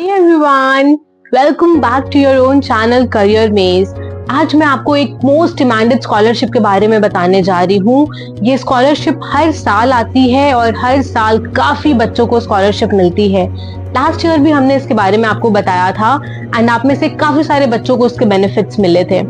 Hey everyone, welcome back to your own channel Career Maze। आज मैं आपको एक मोस्ट डिमांडेड स्कॉलरशिप के बारे में बताने जा रही हूँ। ये स्कॉलरशिप हर साल आती है और हर साल काफी बच्चों को स्कॉलरशिप मिलती है। लास्ट ईयर भी हमने इसके बारे में आपको बताया था एंड आप में से काफी सारे बच्चों को इसके बेनिफिट्स मिले थे।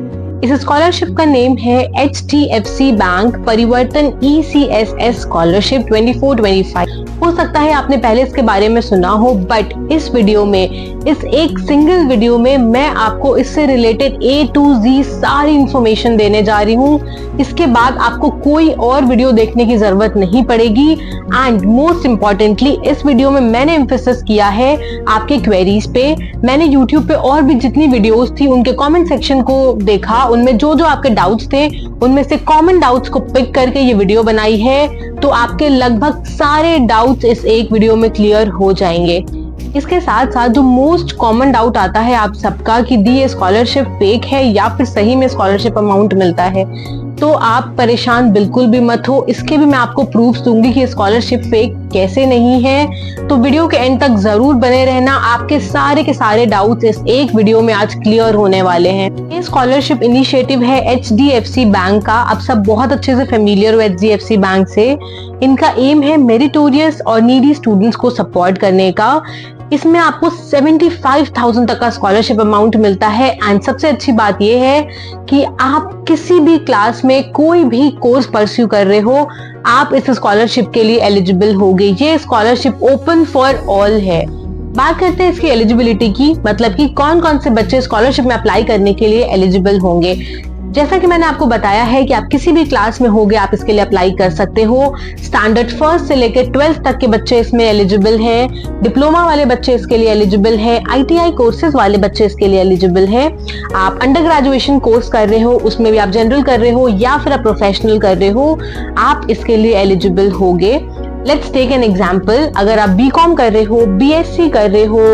इस स्कॉलरशिप का नेम है HDFC बैंक परिवर्तन ECSS स्कॉलरशिप 24-25। हो सकता है आपने पहले इसके बारे में सुना हो, बट इस वीडियो में, इस एक सिंगल वीडियो में मैं आपको इससे रिलेटेड A to Z सारी इंफॉर्मेशन देने जा रही हूँ। इसके बाद आपको कोई और वीडियो देखने की जरूरत नहीं पड़ेगी एंड मोस्ट इम्पॉर्टेंटली इस वीडियो में मैंने एम्फेसिस किया है आपके क्वेरीज पे। मैंने यूट्यूब पे और भी जितनी वीडियोस थी उनके कमेंट सेक्शन को देखा, उनमें जो जो आपके डाउट्स थे उनमें से कॉमन डाउट्स को पिक करके ये वीडियो बनाई है, तो आपके लगभग सारे डाउट्स इस एक वीडियो में क्लियर हो जाएंगे। इसके साथ साथ जो मोस्ट कॉमन डाउट आता है आप सबका कि दी ये स्कॉलरशिप फेक है या फिर सही में स्कॉलरशिप अमाउंट मिलता है, तो आप परेशान बिल्कुल भी मत हो। इसके भी मैं आपको प्रूफ्स दूंगी कि स्कॉलरशिप फेक कैसे नहीं है, तो वीडियो के एंड तक जरूर बने रहना। आपके सारे के सारे डाउट्स इस एक वीडियो में आज क्लियर होने वाले हैं। ये स्कॉलरशिप इनिशिएटिव है HDFC बैंक का। आप सब बहुत अच्छे से फेमिलियर हो HDFC बैंक से। इनका एम है मेरिटोरियस और नीडी स्टूडेंट्स को सपोर्ट करने का। इसमें आपको 75,000 तक का स्कॉलरशिप अमाउंट मिलता है एंड सबसे अच्छी बात यह है कि आप किसी भी क्लास में कोई भी कोर्स परस्यू कर रहे हो, आप इस स्कॉलरशिप के लिए एलिजिबल होगे। ये स्कॉलरशिप ओपन फॉर ऑल है। बात करते हैं इसकी एलिजिबिलिटी की, मतलब कि कौन कौन से बच्चे स्कॉलरशिप में अप्लाई करने के लिए एलिजिबल होंगे। जैसा कि मैंने आपको बताया है कि आप किसी भी क्लास में होगे आप इसके लिए अप्लाई कर सकते हो। स्टैंडर्ड फर्स्ट से लेकर 12th तक के बच्चे इसमें एलिजिबल हैं। डिप्लोमा वाले बच्चे इसके लिए एलिजिबल हैं। ITI कोर्सेज वाले बच्चे इसके लिए एलिजिबल हैं। आप अंडर ग्रेजुएशन कोर्स कर रहे हो, उसमें भी आप जनरल कर रहे हो या फिर आप प्रोफेशनल कर रहे हो, आप इसके लिए एलिजिबल होगे। Let's take an example. अगर आप BCom कर रहे हो, BSc कर रहे हो,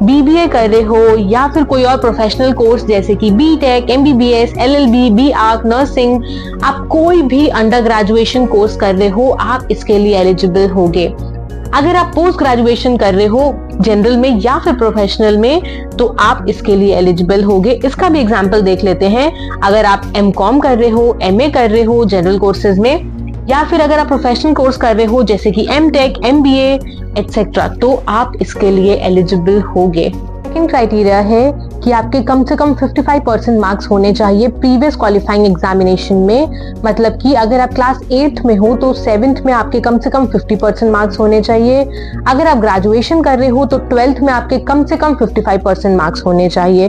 BBA कर रहे हो या फिर कोई और प्रोफेशनल कोर्स जैसे कि BTech, MBBS, LLB, BArch, nursing, आप कोई भी अंडर ग्रेजुएशन कोर्स कर रहे हो, आप इसके लिए एलिजिबल होगे। अगर आप पोस्ट ग्रेजुएशन कर रहे हो जनरल में या फिर प्रोफेशनल में, तो आप इसके लिए एलिजिबल होगे। इसका भी एग्जाम्पल देख लेते हैं। अगर आप MCom कर रहे हो, MA कर रहे हो जनरल कोर्सेज में, या फिर अगर आप प्रोफेशनल कोर्स कर रहे हो जैसे कि MTech, MBA एटसेट्रा, तो आप इसके लिए एलिजिबल होगे। सेकंड क्राइटेरिया है कि आपके कम से कम 55% मार्क्स होने चाहिए प्रीवियस क्वालिफाइंग एग्जामिनेशन में। मतलब कि अगर आप क्लास 8th में हो तो 7th में आपके कम से कम 50% मार्क्स होने चाहिए। अगर आप ग्रेजुएशन कर रहे हो तो 12th में आपके कम से कम 55% मार्क्स होने चाहिए।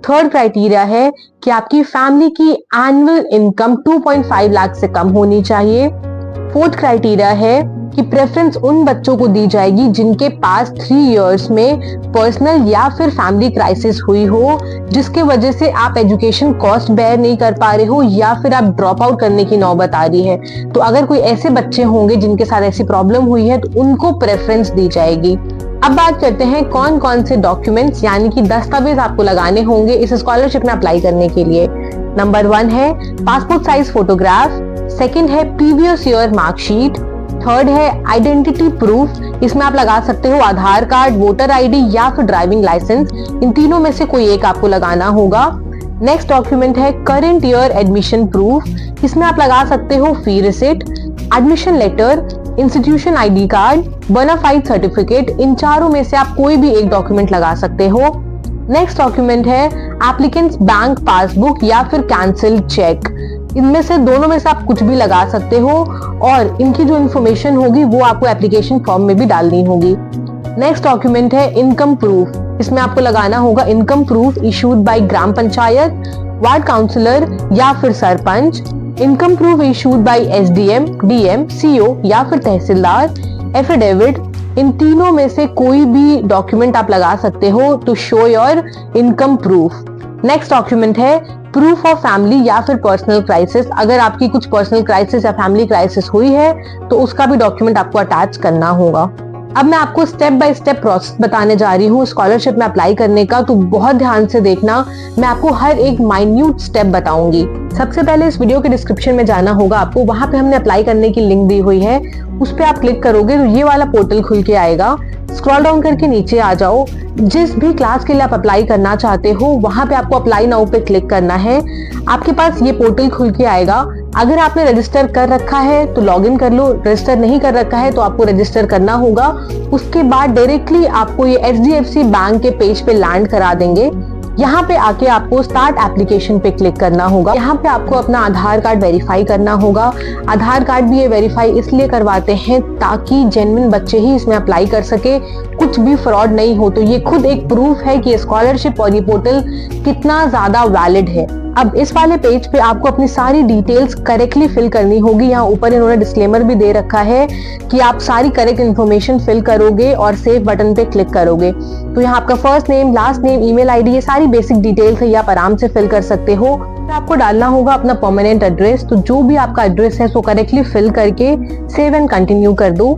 थर्ड क्राइटेरिया है कि आपकी फैमिली की एनुअल इनकम 2.5 लाख से कम होनी चाहिए। फोर्थ क्राइटेरिया है कि प्रेफरेंस उन बच्चों को दी जाएगी जिनके पास 3 इयर्स में पर्सनल या फिर फैमिली क्राइसिस हुई हो, जिसके वजह से आप एजुकेशन कॉस्ट बेयर नहीं कर पा रहे हो या फिर आप ड्रॉप आउट करने की नौबत आ रही है। तो अगर कोई ऐसे बच्चे होंगे जिनके साथ ऐसी प्रॉब्लम हुई है तो उनको प्रेफरेंस दी जाएगी। अब बात करते हैं कौन कौन से डॉक्यूमेंट्स यानी कि दस्तावेज आपको लगाने होंगे इस स्कॉलरशिप में अप्लाई करने के लिए। नंबर 1 है पासपोर्ट साइज फोटोग्राफ, सेकंड है प्रीवियस ईयर मार्कशीट, थर्ड है आइडेंटिटी प्रूफ। इसमें आप लगा सकते हो आधार कार्ड, वोटर ID या फिर ड्राइविंग लाइसेंस। इन तीनों में से कोई एक आपको लगाना होगा। नेक्स्ट डॉक्यूमेंट है करंट ईयर एडमिशन प्रूफ। इसमें आप लगा सकते हो fee receipt, admission letter, institution ID card, bonafide certificate. इन चारों में से आप कोई भी एक डॉक्यूमेंट लगा सकते हो। नेक्स्ट डॉक्यूमेंट है एप्लीकेंट्स बैंक पासबुक या फिर कैंसिल चेक। इनमें से दोनों में से आप कुछ भी लगा सकते हो और इनकी जो इन्फॉर्मेशन होगी वो आपको एप्लीकेशन फॉर्म में भी डालनी होगी। नेक्स्ट डॉक्यूमेंट है इनकम प्रूफ। इसमें आपको लगाना होगा income proof issued by gram panchayat, ward councillor या फिर sarpanch, income proof issued by SDM, DM, CO या फिर तहसीलदार, एफिडेविट। इन तीनों में से कोई भी डॉक्यूमेंट आप लगा सकते हो to show your income proof. Next document है प्रूफ ऑफ फैमिली या फिर पर्सनल क्राइसिस। अगर आपकी कुछ पर्सनल क्राइसिस या फैमिली क्राइसिस हुई है तो उसका भी डॉक्यूमेंट आपको अटैच करना होगा। अब मैं आपको स्टेप बाय स्टेप प्रोसेस बताने जा रही हूँ स्कॉलरशिप में अप्लाई करने का, तो बहुत ध्यान से देखना। मैं आपको हर एक माइन्यूट स्टेप बताऊंगी। सबसे पहले इस वीडियो के डिस्क्रिप्शन में जाना होगा आपको, वहां पे हमने अप्लाई करने की लिंक दी हुई है, उस पर आप क्लिक करोगे तो ये वाला पोर्टल खुल के आएगा। स्क्रॉल डाउन करके नीचे आ जाओ, जिस भी क्लास के लिए आप अप्लाई करना चाहते हो वहां पे आपको अप्लाई नाउ पे क्लिक करना है। आपके पास ये पोर्टल खुल के आएगा। अगर आपने रजिस्टर कर रखा है तो लॉगिन कर लो, रजिस्टर नहीं कर रखा है तो आपको रजिस्टर करना होगा। उसके बाद डायरेक्टली आपको ये HDFC बैंक के पेज पे लैंड करा देंगे। यहाँ पे आके आपको स्टार्ट एप्लीकेशन पे क्लिक करना होगा। यहाँ पे आपको अपना आधार कार्ड वेरीफाई करना होगा। आधार कार्ड भी ये वेरीफाई इसलिए करवाते हैं ताकि जेन्युइन बच्चे ही इसमें अप्लाई कर सके, कुछ भी फ्रॉड नहीं हो। तो ये खुद एक प्रूफ है कि स्कॉलरशिप और ये पोर्टल कितना ज्यादा वैलिड है। अब इस वाले पेज पे आपको अपनी सारी डिटेल्स करेक्टली फिल करनी होगी। यहाँ ऊपर इन्होंने डिस्क्लेमर भी दे रखा है कि आप सारी करेक्ट इन्फॉर्मेशन फिल करोगे और सेव बटन पे क्लिक करोगे। तो यहाँ आपका first name, last name, email ID, ये सारी बेसिक डिटेल्स है, ये आप आराम से फिल कर सकते हो। आपको डालना होगा अपना परमानेंट एड्रेस, तो जो भी आपका एड्रेस है उसको करेक्टली फिल करके सेव एंड कंटिन्यू कर दो।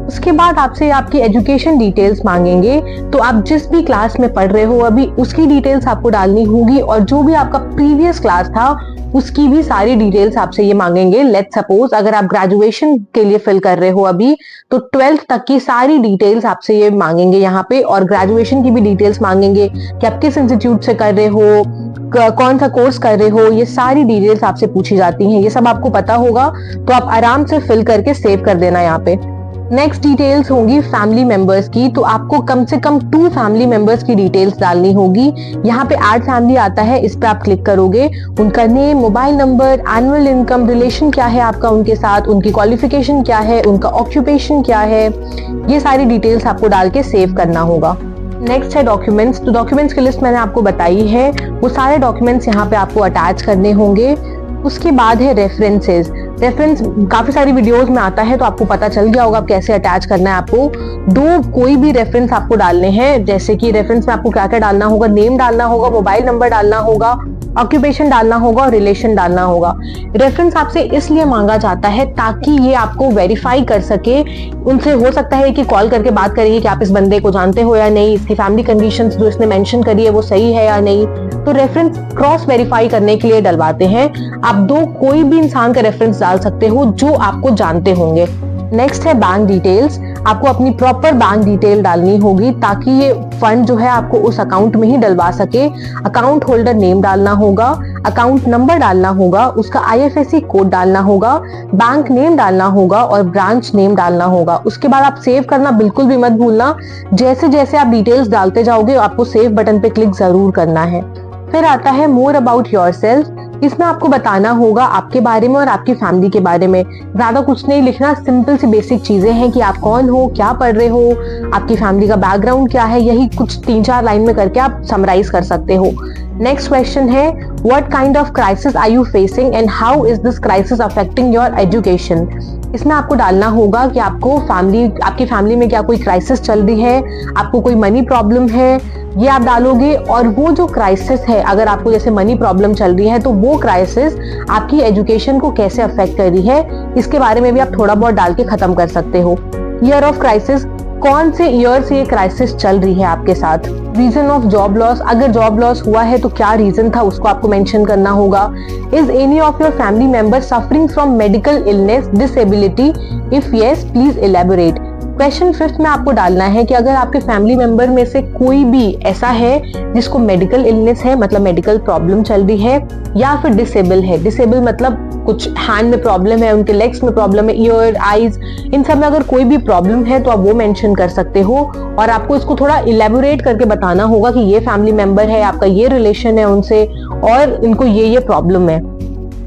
उसके बाद आपसे आपकी एजुकेशन डिटेल्स मांगेंगे, तो आप जिस भी क्लास में पढ़ रहे हो अभी उसकी डिटेल्स आपको डालनी होगी, और जो भी आपका प्रीवियस क्लास था उसकी भी सारी डिटेल्स आपसे ये मांगेंगे। लेट्स सपोज अगर आप ग्रेजुएशन के लिए फिल कर रहे हो अभी, तो 12th तक की सारी डिटेल्स आपसे ये मांगेंगे यहाँ पे, और ग्रेजुएशन की भी डिटेल्स मांगेंगे कि आप किस इंस्टीट्यूट से कर रहे हो, कौन सा कोर्स कर रहे हो, ये सारी डिटेल्स आपसे पूछी जाती हैं। ये सब आपको पता होगा तो आप आराम से फिल करके सेव कर देना यहाँ पे। नेक्स्ट डिटेल्स होंगी फैमिली मेंबर्स की, तो आपको कम से कम 2 फैमिली मेंबर्स की डिटेल्स डालनी होगी। यहाँ पे ऐड फैमिली आता है, इस पे आप क्लिक करोगे। उनका name, mobile number, annual income, relation क्या है आपका उनके साथ, उनकी क्वालिफिकेशन क्या है, उनका ऑक्यूपेशन क्या है, ये सारी डिटेल्स आपको डाल के सेव करना होगा। नेक्स्ट है डॉक्यूमेंट्स। तो डॉक्यूमेंट्स की लिस्ट मैंने आपको बताई है, वो सारे डॉक्यूमेंट्स यहाँ पे आपको अटैच करने होंगे। उसके बाद है रेफरेंसेस। रेफरेंस काफी सारी वीडियोस में आता है, तो आपको पता चल गया होगा कैसे अटैच करना है। आपको 2 कोई भी रेफरेंस आपको डालने हैं, जैसे कि रेफरेंस में आपको क्या क्या डालना होगा, नेम डालना होगा, मोबाइल नंबर डालना होगा, ऑक्यूपेशन डालना होगा और रिलेशन डालना होगा। रेफरेंस आपसे इसलिए मांगा जाता है ताकि ये आपको वेरीफाई कर सके। उनसे हो सकता है कि कॉल करके बात करेंगे कि आप इस बंदे को जानते हो या नहीं, इसकी फैमिली कंडीशंस जो इसने मेंशन करी है वो सही है या नहीं। तो रेफरेंस क्रॉस वेरीफाई करने के लिए डलवाते हैं। आप 2 कोई भी इंसान का रेफरेंस डाल सकते हो जो आपको जानते होंगे। नेक्स्ट है बैंक डिटेल्स। आपको अपनी प्रॉपर बैंक डिटेल डालनी होगी ताकि ये फंड जो है आपको उस अकाउंट में ही डलवा सके। अकाउंट होल्डर नेम डालना होगा, अकाउंट नंबर डालना होगा, उसका IFSC कोड डालना होगा, बैंक नेम डालना होगा और ब्रांच नेम डालना होगा। उसके बाद आप सेव करना बिल्कुल भी मत भूलना। जैसे जैसे आप डिटेल्स डालते जाओगे आपको सेव बटन पे क्लिक जरूर करना है। फिर आता है मोर अबाउट योरसेल्फ। इसमें आपको बताना होगा आपके बारे में और आपकी फैमिली के बारे में। ज्यादा कुछ नहीं लिखना, सिंपल सी बेसिक चीजें हैं कि आप कौन हो, क्या पढ़ रहे हो, आपकी फैमिली का बैकग्राउंड क्या है, यही कुछ 3-4 लाइन में करके आप समराइज कर सकते हो। नेक्स्ट क्वेश्चन है what kind of crisis are you facing and how is this crisis affecting your education. इसमें आपको डालना होगा कि आपकी फैमिली में क्या कोई क्राइसिस चल रही है, आपको कोई मनी प्रॉब्लम है, ये आप डालोगे। और वो जो क्राइसिस है, अगर आपको जैसे मनी प्रॉब्लम चल रही है तो वो क्राइसिस आपकी एजुकेशन को कैसे अफेक्ट कर रही है, इसके बारे में भी आप थोड़ा बहुत डाल के खत्म कर सकते हो। ईयर ऑफ क्राइसिस, कौन से ईयर से ये क्राइसिस चल रही है आपके साथ। रीजन ऑफ जॉब लॉस, अगर जॉब लॉस हुआ है तो क्या रीजन था उसको आपको मेंशन करना होगा। Is any of your family member suffering from medical illness, disability, if yes please elaborate. Question 5 में आपको डालना है कि अगर आपके फैमिली मेंबर में से कोई भी ऐसा है जिसको मेडिकल इलनेस है, मतलब मेडिकल प्रॉब्लम चल रही है, या फिर डिसेबल है। डिसेबल मतलब कुछ हैंड में प्रॉब्लम है, उनके लेग्स में प्रॉब्लम है, ईयर, आईज, इन सब में अगर कोई भी प्रॉब्लम है तो आप वो मेंशन कर सकते हो। और आपको इसको थोड़ा इलेबोरेट करके बताना होगा कि ये फैमिली मेंबर है, आपका ये रिलेशन है उनसे और इनको ये प्रॉब्लम है।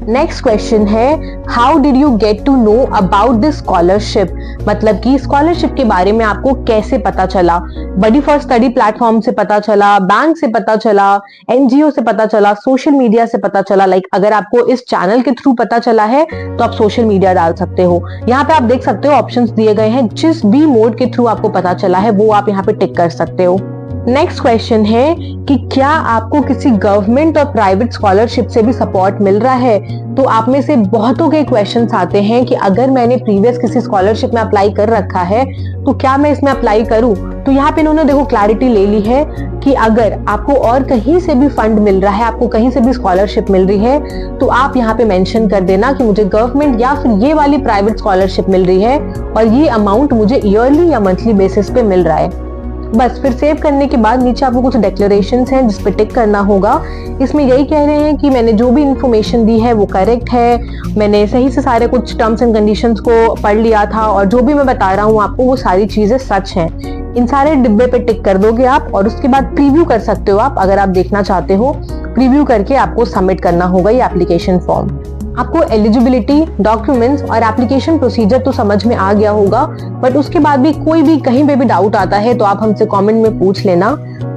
नेक्स्ट क्वेश्चन है how did you get to know about this scholarship, मतलब कि स्कॉलरशिप के बारे में आपको कैसे पता चला। बडी फॉर स्टडी प्लेटफॉर्म से पता चला, बैंक से पता चला, NGO से पता चला, सोशल मीडिया से पता चला। अगर आपको इस चैनल के थ्रू पता चला है तो आप सोशल मीडिया डाल सकते हो। यहाँ पे आप देख सकते हो ऑप्शंस दिए गए हैं, जिस भी मोड के थ्रू आपको पता चला है वो आप यहाँ पे टिक कर सकते हो। नेक्स्ट क्वेश्चन है कि क्या आपको किसी गवर्नमेंट और प्राइवेट स्कॉलरशिप से भी सपोर्ट मिल रहा है? तो आप में से बहुतों के क्वेश्चंस आते हैं कि अगर मैंने प्रीवियस किसी स्कॉलरशिप में अप्लाई कर रखा है तो क्या मैं इसमें अप्लाई करूं? तो यहाँ पे इन्होंने देखो क्लैरिटी ले ली है कि अगर आपको और कहीं से भी फंड मिल रहा है, आपको कहीं से भी स्कॉलरशिप मिल रही है, तो आप यहाँ पे मेंशन कर देना कि मुझे गवर्नमेंट या फिर ये वाली प्राइवेट स्कॉलरशिप मिल रही है और ये अमाउंट मुझे ईयरली या मंथली बेसिस पे मिल रहा है। बस फिर सेव करने के बाद नीचे आपको कुछ डिक्लेरेशंस हैं जिस पे टिक करना होगा। इसमें यही कह रहे हैं कि मैंने जो भी इन्फॉर्मेशन दी है वो करेक्ट है, मैंने सही से सारे कुछ टर्म्स एंड कंडीशंस को पढ़ लिया था और जो भी मैं बता रहा हूँ आपको वो सारी चीजें सच हैं। इन सारे डिब्बे पे टिक कर दोगे आप और उसके बाद प्रीव्यू कर सकते हो आप, अगर आप देखना चाहते हो। प्रीव्यू करके आपको सबमिट करना होगा ये एप्लीकेशन फॉर्म। आपको एलिजिबिलिटी, डॉक्यूमेंट्स और एप्लीकेशन प्रोसीजर तो समझ में आ गया होगा, बट उसके बाद भी कोई भी कहीं पे भी डाउट आता है तो आप हमसे कमेंट में पूछ लेना।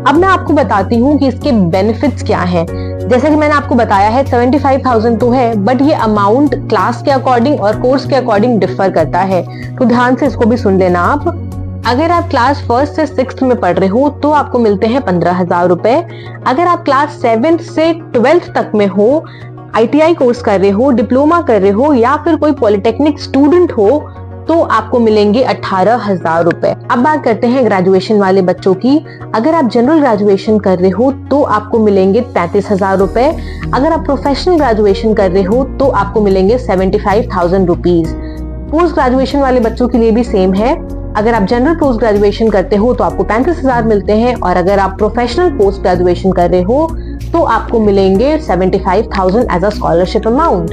अब मैं आपको बताती हूँ कि इसके बेनिफिट्स क्या हैं। जैसा कि मैंने आपको बताया है 75,000 तो है, बट ये अमाउंट क्लास के अकॉर्डिंग और कोर्स के अकॉर्डिंग डिफर करता है, तो ध्यान से इसको भी सुन लेना आप। अगर आप क्लास 1st से 6th में पढ़ रहे हो तो आपको मिलते हैं 15,000 रुपए। अगर आप क्लास 7th से 12th तक में हो, ITI कोर्स कर रहे हो, डिप्लोमा कर रहे हो या फिर कोई पॉलिटेक्निक स्टूडेंट हो तो आपको मिलेंगे 18,000 रुपए। अब बात करते हैं ग्रेजुएशन वाले बच्चों की। अगर आप जनरल ग्रेजुएशन कर रहे हो तो आपको मिलेंगे 35,000 रुपए। अगर आप प्रोफेशनल ग्रेजुएशन कर रहे हो तो आपको मिलेंगे 75,000 रुपीज। पोस्ट ग्रेजुएशन वाले बच्चों के लिए भी सेम है। अगर आप जनरल पोस्ट ग्रेजुएशन करते हो तो आपको 35,000 मिलते हैं और अगर आप प्रोफेशनल पोस्ट ग्रेजुएशन कर रहे हो तो आपको मिलेंगे 75,000 एज अ स्कॉलरशिप अमाउंट।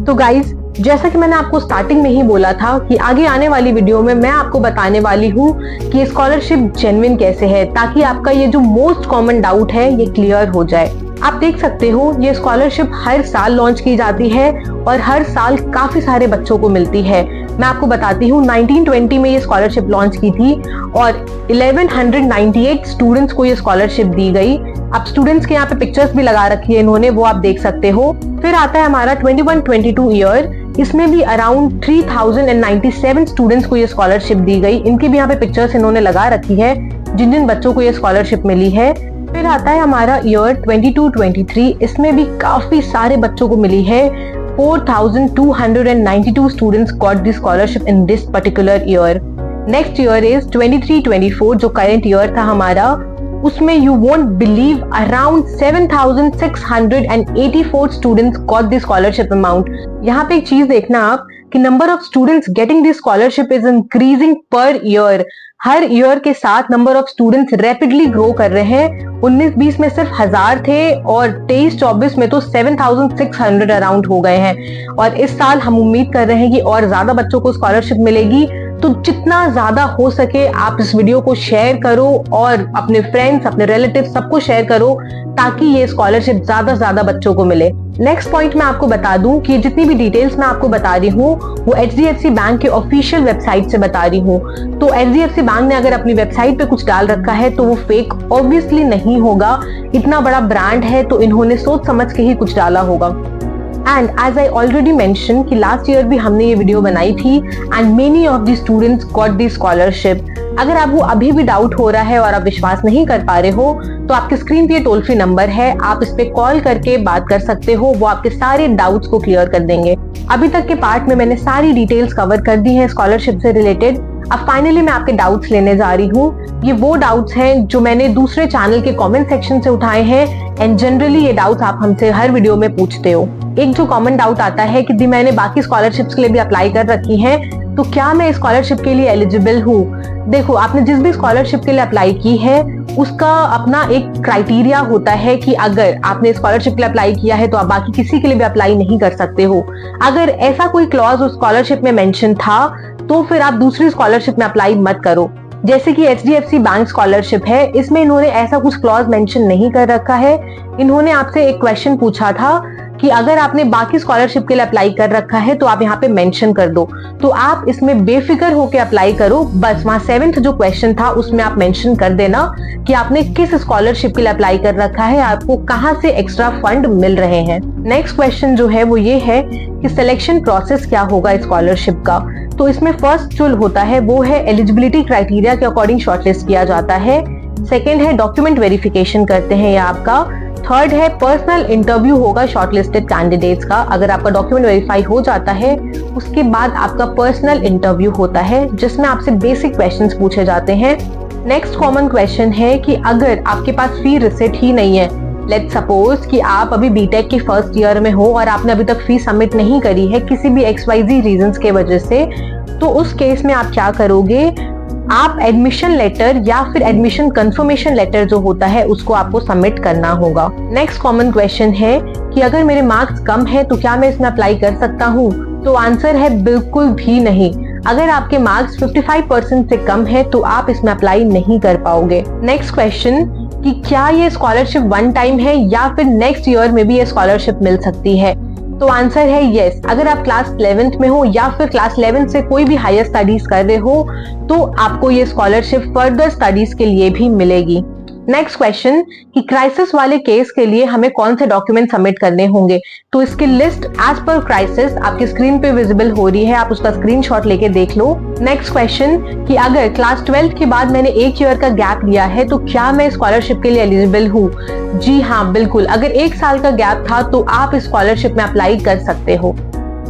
तो गाइज, जैसा कि मैंने आपको स्टार्टिंग में ही बोला था कि आगे आने वाली वीडियो में मैं आपको बताने वाली हूँ कि स्कॉलरशिप जेन्युइन कैसे है, ताकि आपका ये जो मोस्ट कॉमन डाउट है ये क्लियर हो जाए। आप देख सकते हो ये स्कॉलरशिप हर साल लॉन्च की जाती है और हर साल काफी सारे बच्चों को मिलती है। मैं आपको बताती हूँ 1920 में ये स्कॉलरशिप लॉन्च की थी और 1198 स्टूडेंट्स को ये स्कॉलरशिप दी गई। अब स्टूडेंट्स के यहाँ पे पिक्चर्स भी लगा रखी है इन्होंने, वो आप देख सकते हो। फिर आता है हमारा 21-22 ईयर, इसमें भी अराउंड 3097 स्टूडेंट्स को ये स्कॉलरशिप दी गई। इनकी भी यहाँ पे पिक्चर्स इन्होंने लगा रखी है जिन जिन बच्चों को ये स्कॉलरशिप मिली है। फिर आता है हमारा ईयर 22-23, इसमें भी काफी सारे बच्चों को मिली है। 4,292 students got this scholarship in this particular year. Next year is 23-24 जो current year था हमारा, उसमें you won't believe around 7,684 students got this scholarship amount. यहाँ पे एक चीज देखना आप कि number of students getting this scholarship is increasing per year. Her year के साथ number of students rapidly grow कर रहे हैं। 19-20 में सिर्फ 1000 थे और 23-24 में तो 7,600 अराउंड हो गए हैं और इस साल हम उम्मीद कर रहे हैं कि और ज्यादा बच्चों को स्कॉलरशिप मिलेगी। तो जितना ज्यादा हो सके आप इस वीडियो को शेयर करो और अपने फ्रेंड्स, अपने रिलेटिव सबको शेयर करो ताकि ये स्कॉलरशिप ज्यादा से ज्यादा बच्चों को मिले। नेक्स्ट पॉइंट मैं आपको बता दूं कि जितनी भी डिटेल्स मैं आपको बता रही हूँ वो HDFC बैंक के ऑफिशियल वेबसाइट से बता रही हूँ। तो HDFC बैंक ने अगर अपनी वेबसाइट पे कुछ डाल रखा है तो वो फेक ऑब्वियसली नहीं होगा। इतना बड़ा ब्रांड है तो इन्होंने सोच समझ के ही कुछ डाला होगा। And as I already mention कि लास्ट ईयर भी हमने ये वीडियो बनाई थी and many of the students got the scholarship. अगर आपको अभी भी डाउट हो रहा है और आप विश्वास नहीं कर पा रहे हो तो आपके स्क्रीन पे टोल फ्री नंबर है, आप इस पे कॉल करके बात कर सकते हो, वो आपके सारे डाउट्स को क्लियर कर देंगे। अभी तक के पार्ट में मैंने सारी डिटेल्स कवर कर दी है स्कॉलरशिप से रिलेटेड। अब फाइनली मैं आपके डाउट्स लेने जा रही हूँ। ये वो डाउट्स हैं जो मैंने दूसरे चैनल के कमेंट सेक्शन से उठाए हैं एंड जनरली ये डाउट्स आप हमसे हर वीडियो में पूछते हो। एक जो कॉमन डाउट आता है कि दी मैंने बाकी स्कॉलरशिप्स के लिए भी अप्लाई कर रखी है तो क्या मैं स्कॉलरशिप के लिए एलिजिबल हूँ? देखो, आपने जिस भी स्कॉलरशिप के लिए अप्लाई की है उसका अपना एक क्राइटेरिया होता है कि अगर आपने स्कॉलरशिप के लिए अप्लाई किया है तो आप बाकी किसी के लिए भी अप्लाई नहीं कर सकते हो। अगर ऐसा कोई क्लॉज उस स्कॉलरशिप में मेंशन था तो फिर आप दूसरी स्कॉलरशिप में अप्लाई मत करो। जैसे कि HDFC बैंक स्कॉलरशिप है, इसमें इन्होंने ऐसा कुछ क्लॉज मेंशन नहीं कर रखा है। इन्होंने आपसे एक क्वेश्चन पूछा था कि अगर आपने बाकी स्कॉलरशिप के लिए अप्लाई कर रखा है तो आप यहाँ पे मेंशन कर दो, तो आप इसमें बेफिक्र होकर अप्लाई करो। बस वहां 7th जो क्वेश्चन था उसमें आप मेंशन कर देना कि आपने किस स्कॉलरशिप के लिए अप्लाई कर रखा है, आपको कहाँ से एक्स्ट्रा फंड मिल रहे हैं। नेक्स्ट क्वेश्चन जो है वो ये है कि सिलेक्शन प्रोसेस क्या होगा स्कॉलरशिप का। तो इसमें फर्स्ट जो होता है वो है एलिजिबिलिटी क्राइटेरिया के अकॉर्डिंग शॉर्टलिस्ट किया जाता है। सेकेंड है डॉक्यूमेंट वेरिफिकेशन करते हैं ये आपका। थर्ड है पर्सनल इंटरव्यू होगा शॉर्टलिस्टेड कैंडिडेट्स का। अगर आपका डॉक्यूमेंट वेरीफाई हो जाता है उसके बाद आपका पर्सनल इंटरव्यू होता है जिसमें आपसे बेसिक क्वेश्चंस पूछे जाते हैं। नेक्स्ट कॉमन क्वेश्चन है कि अगर आपके पास फी रिसिट ही नहीं है, लेट्स सपोज कि आप अभी बीटेक के फर्स्ट ईयर में हो और आपने अभी तक फी सबमिट नहीं करी है किसी भी XYZ रीजंस के वजह से, तो उस केस में आप क्या करोगे, आप एडमिशन लेटर या फिर एडमिशन कंफर्मेशन लेटर जो होता है उसको आपको सबमिट करना होगा। नेक्स्ट कॉमन क्वेश्चन है कि अगर मेरे मार्क्स कम है तो क्या मैं इसमें अप्लाई कर सकता हूँ? तो आंसर है बिल्कुल भी नहीं। अगर आपके मार्क्स 55% से कम है तो आप इसमें अप्लाई नहीं कर पाओगे। नेक्स्ट क्वेश्चन कि क्या ये स्कॉलरशिप वन टाइम है या फिर नेक्स्ट ईयर में भी ये स्कॉलरशिप मिल सकती है? तो आंसर है यस। अगर आप क्लास 11th में हो या फिर क्लास 11 से कोई भी हायर स्टडीज कर रहे हो तो आपको ये स्कॉलरशिप फर्दर स्टडीज के लिए भी मिलेगी। नेक्स्ट क्वेश्चन कि क्राइसिस वाले केस के लिए हमें कौन से डॉक्यूमेंट सबमिट करने होंगे? तो इसकी लिस्ट एज पर क्राइसिस आपकी स्क्रीन पे विजिबल हो रही है, आप उसका स्क्रीनशॉट लेके देख लो। नेक्स्ट क्वेश्चन कि अगर क्लास 12 के बाद मैंने एक ईयर का गैप लिया है तो क्या मैं स्कॉलरशिप के लिए एलिजिबल हूँ? जी हाँ, बिल्कुल। अगर 1 साल का गैप था तो आप स्कॉलरशिप में अप्लाई कर सकते हो।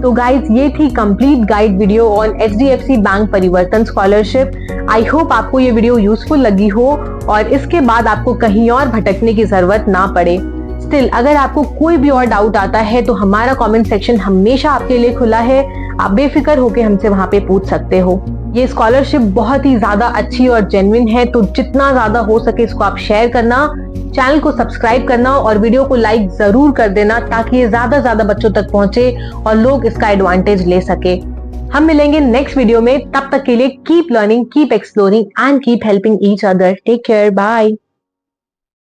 तो गाइज ये थी complete guide video on HDFC bank परिवर्तन स्कॉलरशिप। आई होप आपको ये वीडियो यूजफुल लगी हो और इसके बाद आपको कहीं और भटकने की जरूरत ना पड़े। स्टिल अगर आपको कोई भी और डाउट आता है तो हमारा कमेंट सेक्शन हमेशा आपके लिए खुला है, आप बेफिक्र होकर हमसे वहां पे पूछ सकते हो। ये स्कॉलरशिप बहुत ही ज्यादा अच्छी और जेन्युइन है, तो जितना ज्यादा हो सके इसको आप शेयर करना, चैनल को सब्सक्राइब करना और वीडियो को लाइक जरूर कर देना ताकि ये ज्यादा बच्चों तक पहुंचे और लोग इसका एडवांटेज ले सके। हम मिलेंगे नेक्स्ट वीडियो में, तब तक के लिए keep learning, keep exploring and keep helping each other. Take care, bye.